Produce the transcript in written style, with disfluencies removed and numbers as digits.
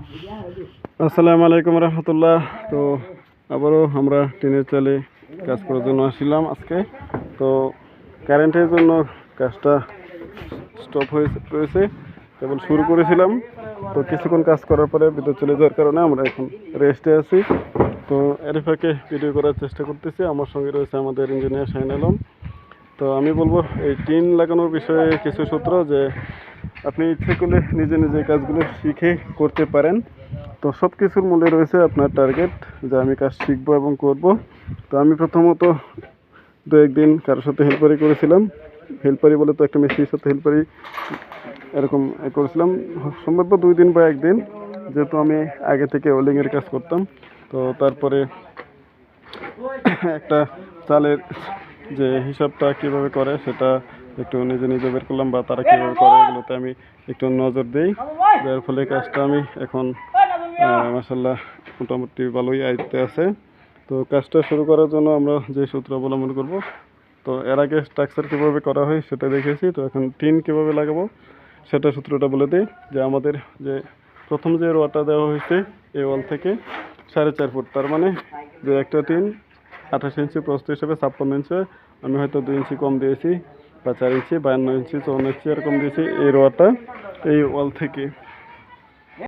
আসসালামু আলাইকুম রহমতুল্লাহ। তো আবারও আমরা টিনের চালে কাজ করার জন্য আসছিলাম আজকে। তো কারেন্টের জন্য কাজটা স্টপ রয়েছে, কেবল শুরু করেছিলাম। তো কিছুক্ষণ কাজ করার পরে বিদ্যুৎ চলে যাওয়ার কারণে আমরা এখন রেস্টে আছি। তো এর ফাঁকে ভিডিও করার চেষ্টা করতেছি। আমার সঙ্গে রয়েছে আমাদের ইঞ্জিনিয়ার শাহিন আলম। তো আমি বলবো এই টিন লাগানোর বিষয়ে কিছু সূত্র, যে আপনি ইচ্ছে করলে নিজে নিজে কাজগুলো শিখে করতে পারেন। তো সব কিছুর মূলে রয়েছে আপনার টার্গেট, যে আমি কাজ শিখবো এবং করব। তো আমি প্রথমত দু একদিন কারোর সাথে হেল্পারি করেছিলাম। হেল্পারি বলে তো একটা মিস্ত্রির সাথে হেল্পারি এরকম করেছিলাম, সম্ভবত 2 দিন বা একদিন, যেহেতু আমি আগে থেকে ওয়েল্ডিংয়ের কাজ করতাম। তো তারপরে একটা চালের যে হিসাবটা কীভাবে করে সেটা একটু নিজে নিজে বের করলাম, বা তারা কীভাবে করে এগুলোতে আমি একটু নজর দিই, যার ফলে কাজটা আমি এখন মাসাল্লাহ মোটামুটি ভালোই আয়ত্তে আছে। তো কাজটা শুরু করার জন্য আমরা যে সূত্র অবলম্বন করব, তো এর আগে স্ট্রাকচার কীভাবে করা হয় সেটা দেখেছি। তো এখন টিন কীভাবে লাগাবো সেটা সূত্রটা বলে দিই। যে আমাদের যে প্রথম যে রোয়াটা দেওয়া হয়েছে এই ওয়াল থেকে 4.5 ফুট, তার মানে যে একটা টিন 28 ইঞ্চি প্রস্থ হিসেবে 56 ইঞ্চি, আমি হয়তো 2 ইঞ্চি কম দিয়েছি, বা 4 ইঞ্চি, 52 ইঞ্চি, 54 ইঞ্চি এরকম দিয়েছি। এই রোয়াটা এই ওয়াল থেকে